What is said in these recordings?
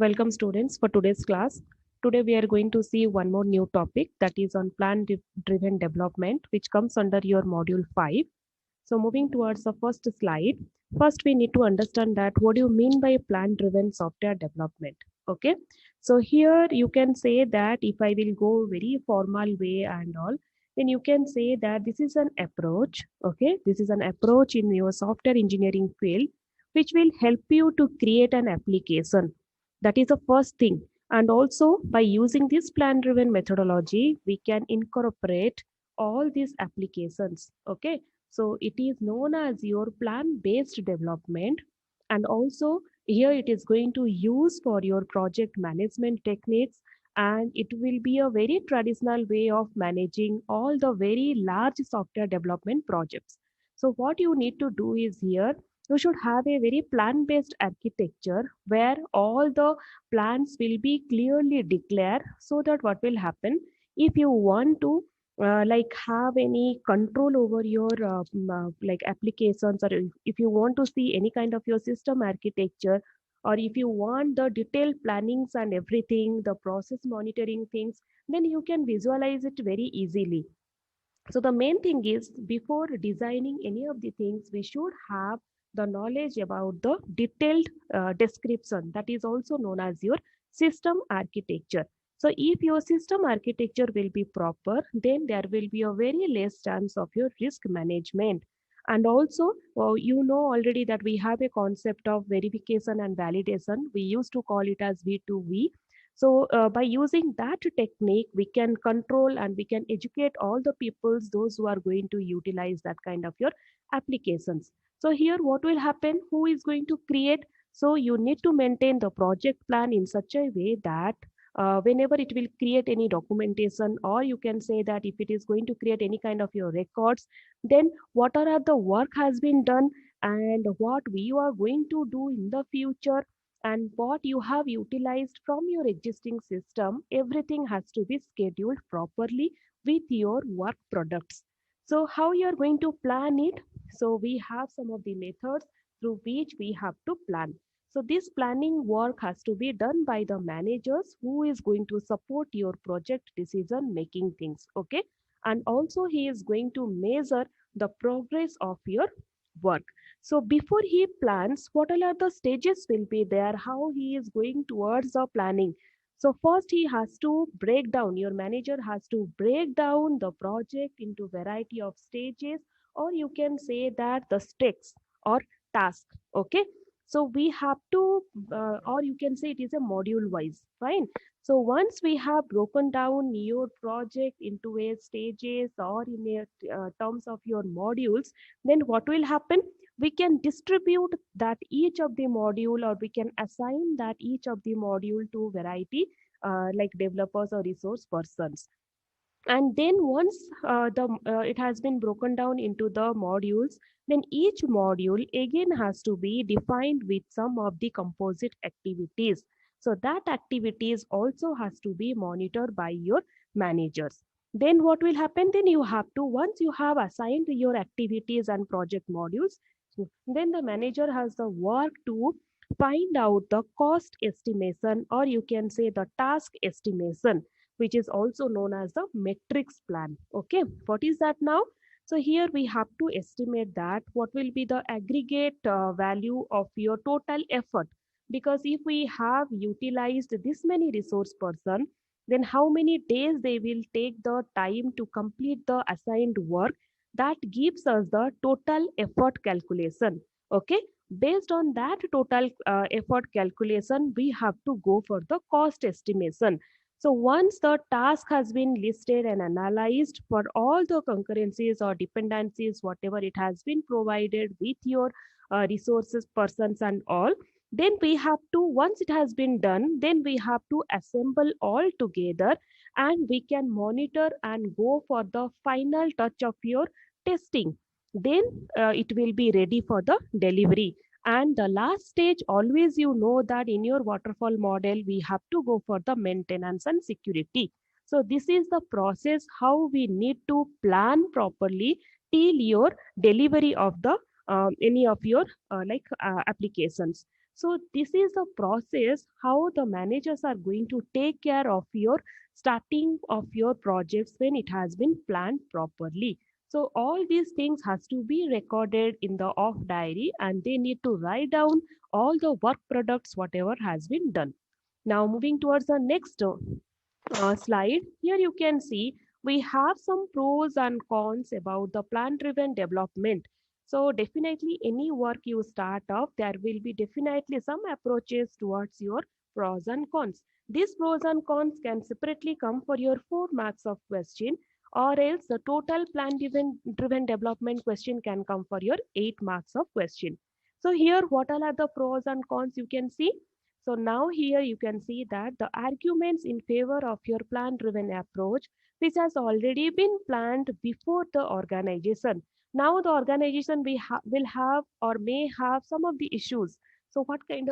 Welcome students for today's class. Today we are going to see one more new topic, that is on driven development, which comes under your module 5. So moving towards the first slide, first we need to understand that what do you mean by plan driven software development. Okay, so here you can say that if I will go very formal way and all, then you can say that this is an approach. Okay, this is an approach in your software engineering field which will help you to create an application. That is the first thing. And also by using this plan driven methodology, we can incorporate all these applications. Okay, so it is known as your plan based development. And also here it is going to use for your project management techniques, and it will be a very traditional way of managing all the very large software development projects. So what you need to do is here you should have a very plan based architecture where all the plans will be clearly declared, so that what will happen if you want to like have any control over your like applications, or if you want to see any kind of your system architecture, or if you want the detailed plannings and everything, the process monitoring things, then you can visualize it very easily. So the main thing is, before designing any of the things, we should have the knowledge about the detailed description, that is also known as your system architecture. So if your system architecture will be proper, then there will be a very less chance of your risk management. And also, you know already that we have a concept of verification and validation. We used to call it as V2V. So by using that technique, we can control and we can educate all the peoples, those who are going to utilize that kind of your applications. So here what will happen, who is going to create? So you need to maintain the project plan in such a way that whenever it will create any documentation, or you can say that if it is going to create any kind of your records, then what are the work has been done, and what we are going to do in the future, and what you have utilized from your existing system, everything has to be scheduled properly with your work products. So how you are going to plan it? So we have some of the methods through which we have to plan. So this planning work has to be done by the managers who is going to support your project decision making things. Okay, and also he is going to measure the progress of your work. So before he plans, what all are the stages will be there, how he is going towards the planning. So first he has to break down, your manager has to break down the project into variety of stages, or you can say that the stakes or task. Okay, so we have to or you can say it is a module wise, fine. So once we have broken down your project into a stages or in a terms of your modules, then what will happen, we can distribute that each of the module, or we can assign that each of the module to variety like developers or resource persons. And then once the it has been broken down into the modules, then each module again has to be defined with some of the composite activities. So that activities also has to be monitored by your managers. Then what will happen, then you have to, once you have assigned your activities and project modules, then the manager has the work to find out the cost estimation, or you can say the task estimation, which is also known as the metrics plan. Okay, what is that now? So here we have to estimate that what will be the aggregate value of your total effort, because if we have utilized this many resource person, then how many days they will take the time to complete the assigned work, that gives us the total effort calculation. Okay, based on that total effort calculation, we have to go for the cost estimation. So once the task has been listed and analyzed for all the concurrencies or dependencies, whatever it has been provided with your resources, persons and all, then we have to, once it has been done, then we have to assemble all together, and we can monitor and go for the final touch of your testing. Then it will be ready for the delivery. And the last stage, always you know that in your waterfall model, we have to go for the maintenance and security. So this is the process how we need to plan properly till your delivery of the any of your applications. So this is the process how the managers are going to take care of your starting of your projects when it has been planned properly. So all these things has to be recorded in the off diary, and they need to write down all the work products whatever has been done. Now moving towards the next slide, here you can see we have some pros and cons about the plan driven development. So definitely any work you start off, there will be definitely some approaches towards your pros and cons. These pros and cons can separately come for your 4 marks of question, or else the total plan driven development question can come for your 8 marks of question. So here what all are the pros and cons you can see. So now here you can see that the arguments in favor of your plan driven approach, which has already been planned before the organization. Now the organization will have or may have some of the issues. So what kind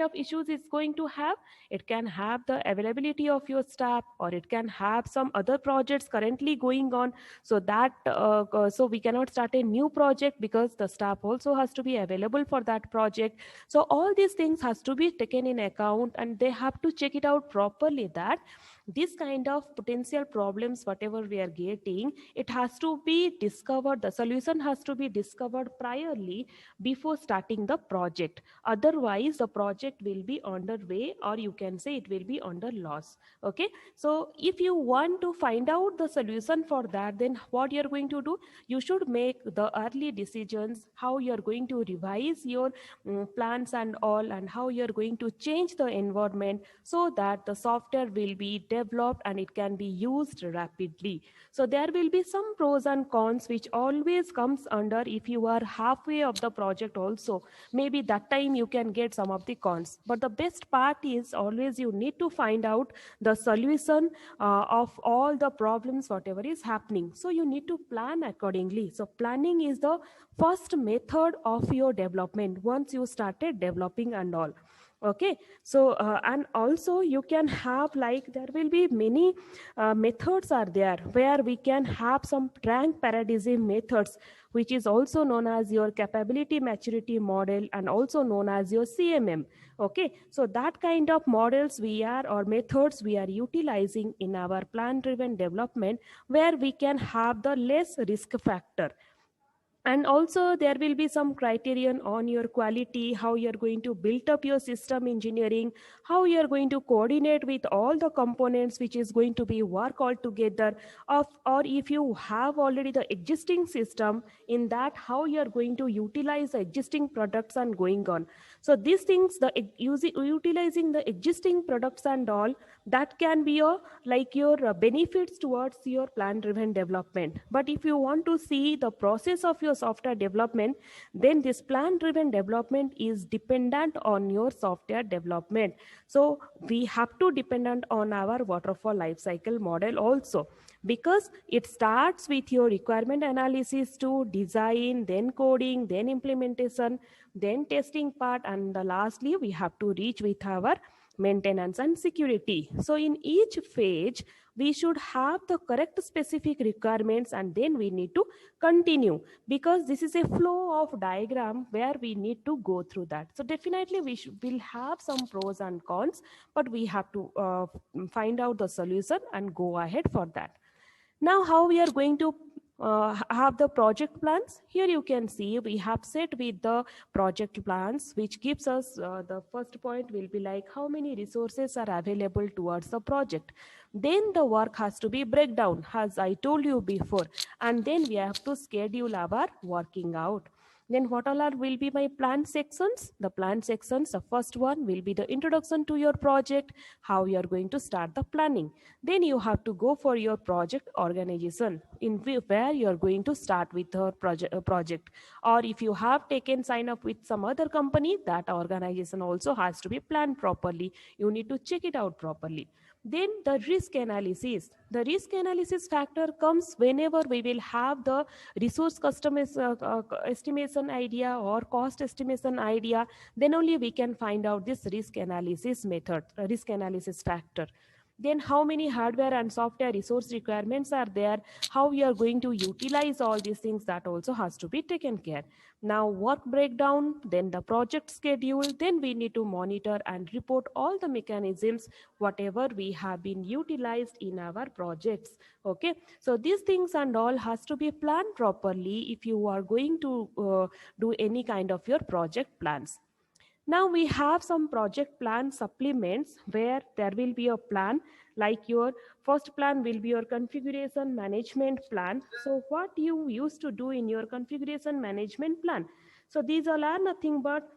of issues it's going to have? It can have the availability of your staff, or it can have some other projects currently going on, so that so we cannot start a new project because the staff also has to be available for that project. So all these things has to be taken in account, and they have to check it out properly that this kind of potential problems whatever we are getting, it has to be discovered, the solution has to be discovered priorly before starting the project. Otherwise the project will be underway, or you can say it will be under loss. Okay, so if you want to find out the solution for that, then what you're going to do, you should make the early decisions how you're going to revise your plans and all, and how you're going to change the environment so that the software will be developed and it can be used rapidly. So there will be some pros and cons which always comes under if you are halfway of the project also. Maybe that time you can get some of the cons, but the best part is always you need to find out the solution of all the problems whatever is happening. So you need to plan accordingly. So planning is the first method of your development once you started developing and all. Okay, so and also you can have, like, there will be many methods are there where we can have some rank paradigm methods, which is also known as your capability maturity model and also known as your CMM. Okay, so that kind of models we are, or methods we are utilizing in our plan driven development, where we can have the less risk factor. And also there will be some criterion on your quality, how you're going to build up your system engineering, how you're going to coordinate with all the components which is going to be work all together, or if you have already the existing system, in that how you're going to utilize the existing products and going on. So these things, the utilizing the existing products and all, that can be a like your benefits towards your plan driven development. But if you want to see the process of your software development, then this plan driven development is dependent on your software development. So we have to dependent on our waterfall life cycle model also, because it starts with your requirement analysis to design, then coding, then implementation, then testing part, and lastly we have to reach with our maintenance and security. So in each phase we should have the correct specific requirements, and then we need to continue, because this is a flow of diagram where we need to go through that. So definitely will have some pros and cons, but we have to find out the solution and go ahead for that. Now how we are going to have the project plans. Here you can see we have set with the project plans, which gives us the first point will be like how many resources are available towards the project. Then the work has to be breakdown, as I told you before, and then we have to schedule our working out. Then what all are will be my plan sections? The plan sections, the first one will be the introduction to your project, how you are going to start the planning. Then you have to go for your project organization, in where you are going to start with your project. Or if you have taken sign up with some other company, that organization also has to be planned properly. You need to check it out properly. Then the risk analysis. The risk analysis factor comes whenever we will have the resource estimation idea or cost estimation idea. Then only we can find out this risk analysis method, risk analysis factor. then how many hardware and software resource requirements are there, how we are going to utilize all these things, that also has to be taken care. Now work breakdown, then the project schedule, then we need to monitor and report all the mechanisms whatever we have been utilized in our projects. Okay, so these things and all has to be planned properly if you are going to do any kind of your project plans. Now we have some project plan supplements where there will be a plan, like your first plan will be your configuration management plan. So what you used to do in your configuration management plan? So these all are nothing but,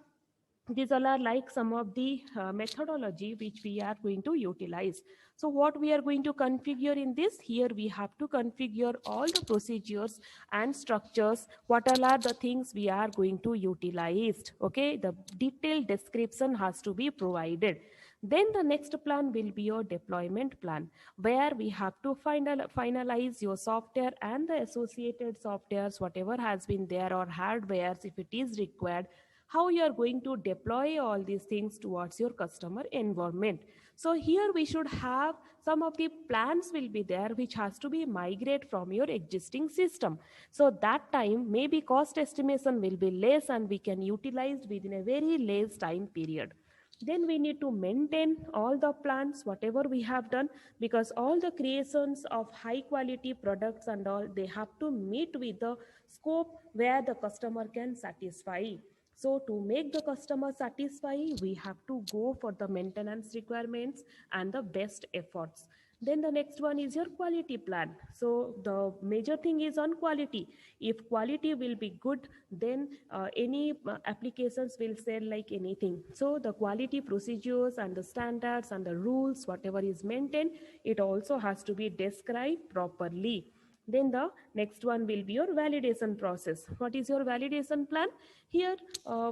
these all are like some of the methodology which we are going to utilize. So what we are going to configure in this, here we have to configure all the procedures and structures, what all are the things we are going to utilize. Okay, the detailed description has to be provided. Then the next plan will be your deployment plan, where we have to finalize your software and the associated softwares whatever has been there, or hardwares if it is required, how you are going to deploy all these things towards your customer environment. So here we should have some of the plans will be there which has to be migrate from your existing system. So that time maybe cost estimation will be less and we can utilize within a very less time period. Then we need to maintain all the plans whatever we have done, because all the creations of high quality products and all, they have to meet with the scope where the customer can satisfy. So to make the customer satisfy, we have to go for the maintenance requirements and the best efforts. Then the next one is your quality plan. So the major thing is on quality. If quality will be good, then any applications will sell like anything. So the quality procedures and the standards and the rules whatever is maintained, it also has to be described properly. Then the next one will be your validation process. What is your validation plan? Here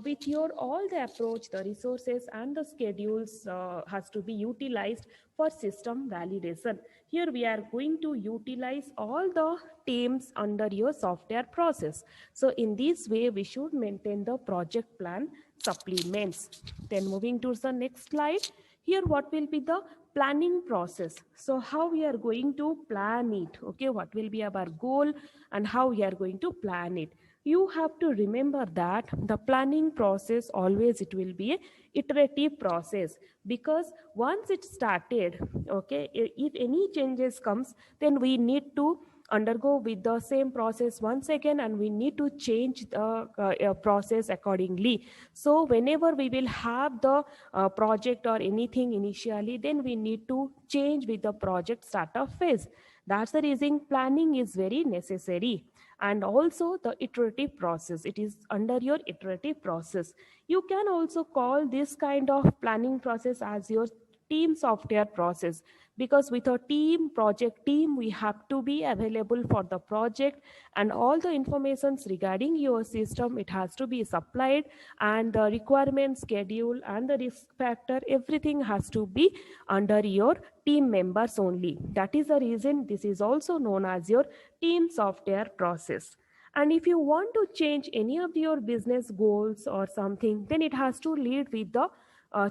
with your all the approach, the resources and the schedules has to be utilized for system validation. Here we are going to utilize all the teams under your software process. So in this way we should maintain the project plan supplements. Then moving to the next slide, here what will be the planning process. So how we are going to plan it, okay, what will be our goal and how we are going to plan it. You have to remember that the planning process always it will be a iterative process, because once it started, okay, if any changes comes, then we need to undergo with the same process once again, and we need to change the process accordingly. So whenever we will have the project or anything initially, then we need to change with the project startup phase. That's the reason planning is very necessary. And also the iterative process, it is under your iterative process. You can also call this kind of planning process as your team software process, because with a team project team we have to be available for the project, and all the informations regarding your system it has to be supplied, and the requirement schedule and the risk factor everything has to be under your team members only. That is the reason this is also known as your team software process. And if you want to change any of your business goals or something, then it has to lead with the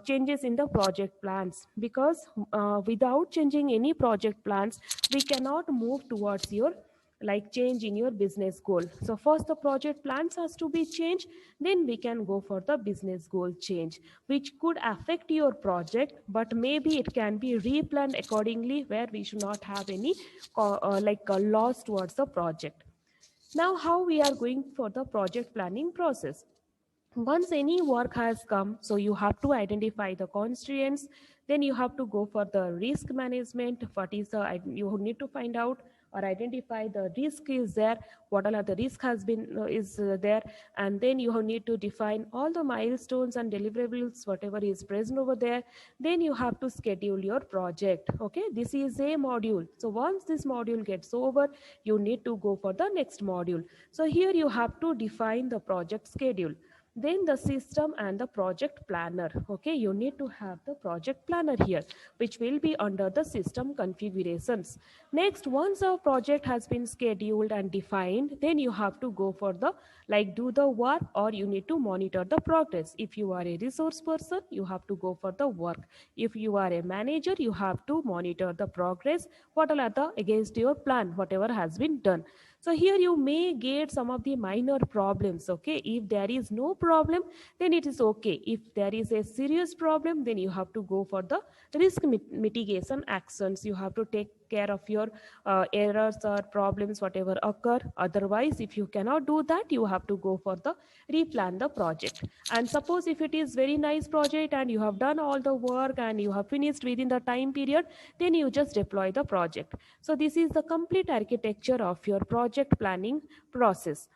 changes in the project plans, because without changing any project plans we cannot move towards your like change in your business goal. So first the project plans has to be changed, then we can go for the business goal change, which could affect your project, but maybe it can be replanned accordingly, where we should not have any loss towards the project. Now how we are going for the project planning process? Once any work has come, so you have to identify the constraints, then you have to go for the risk management. What is the, you need to find out or identify the risk is there, what all are the risk has been is there, and then you need to define all the milestones and deliverables whatever is present over there. Then you have to schedule your project. Okay, this is a module. So once this module gets over, you need to go for the next module. So here you have to define the project schedule. Then the system and the project planner. Okay, you need to have the project planner here, which will be under the system configurations. Next, once a project has been scheduled and defined, then you have to go for the like do the work, or you need to monitor the progress. If you are a resource person, you have to go for the work. If you are a manager, you have to monitor the progress, what are the against your plan, whatever has been done. So here you may get some of the minor problems. Okay, if there is no problem, then it is okay. If there is a serious problem, then you have to go for the risk mitigation actions. You have to take care of your errors or problems whatever occur. Otherwise, if you cannot do that, you have to go for the replan the project. And suppose if it is very nice project and you have done all the work and you have finished within the time period, then you just deploy the project. So this is the complete architecture of your project planning process.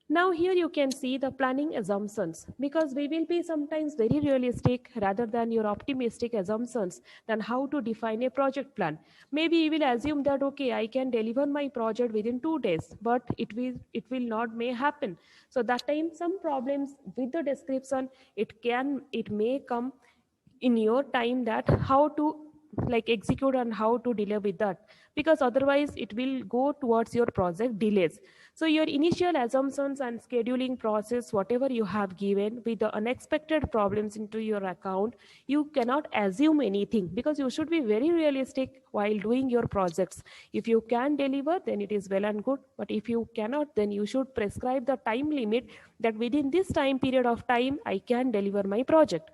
Now here you can see the planning assumptions, because we will be sometimes very realistic rather than your optimistic assumptions than how to define a project plan. Maybe you will assume that okay, I can deliver my project within 2 days, but it will not may happen. So that time some problems with the description, it may come in your time, that how to like execute and how to deal with that, because otherwise it will go towards your project delays. So your initial assumptions and scheduling process, whatever you have given with the unexpected problems into your account, you cannot assume anything, because you should be very realistic while doing your projects. If you can deliver, then it is well and good, but if you cannot, then you should prescribe the time limit, that within this time period of time I can deliver my project.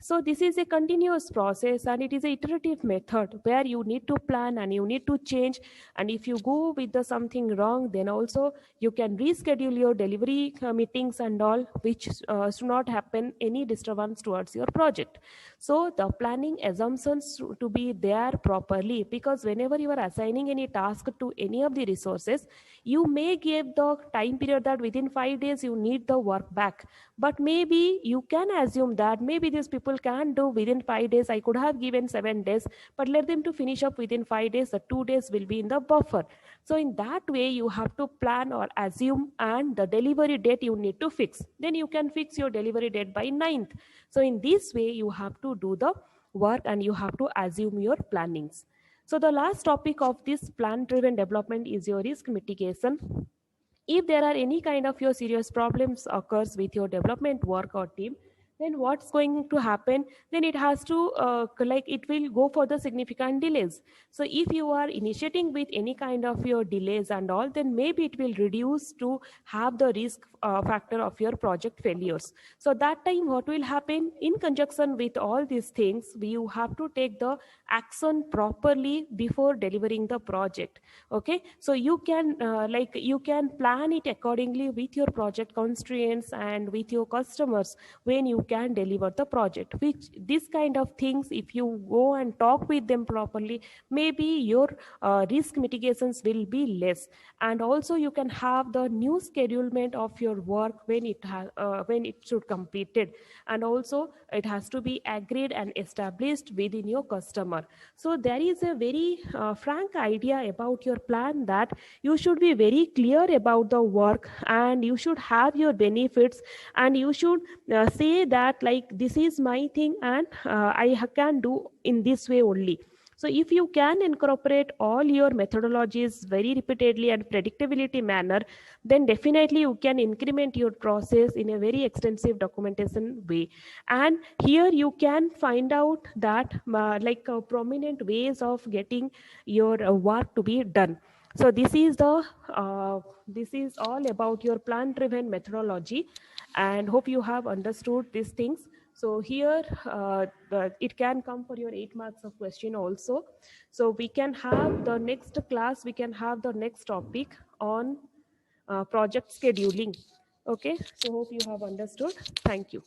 So this is a continuous process, and it is a iterative method where you need to plan and you need to change. And if you go with the something wrong, then also you can reschedule your delivery meetings and all, which should not happen any disturbance towards your project. So the planning assumptions to be there properly, because whenever you are assigning any task to any of the resources, you may give the time period that within 5 days you need the work back, but maybe you can assume that maybe these people can do within 5 days. I could have given 7 days, but let them to finish up within 5 days. The 2 days will be in the buffer. So in that way, you have to plan or assume, and the delivery date you need to fix. Then you can fix your delivery date by 9th. So in this way, you have to do the work and you have to assume your plannings. So the last topic of this plan driven development is your risk mitigation. If there are any kind of your serious problems occurs with your development work or team, then what's going to happen, then it has to like it will go for the significant delays. So if you are initiating with any kind of your delays and all, then maybe it will reduce to have the risk factor of your project failures. So that time what will happen, in conjunction with all these things, you have to take the action properly before delivering the project. Okay, so you can you can plan it accordingly with your project constraints and with your customers when you can deliver the project, which this kind of things, if you go and talk with them properly, maybe your risk mitigations will be less. And also you can have the new schedulement of your work when it should completed, and also it has to be agreed and established within your customer. So there is a very frank idea about your plan, that you should be very clear about the work and you should have your benefits, and you should say that like this is my thing, and can do in this way only. So if you can incorporate all your methodologies very repeatedly and predictability manner, then definitely you can increment your process in a very extensive documentation way. And here you can find out that prominent ways of getting your work to be done. So this is all about your plan driven methodology, and hope you have understood these things. So here it can come for your 8 marks of question also. So we can have the next class, we can have the next topic on project scheduling. Okay, so hope you have understood. Thank you.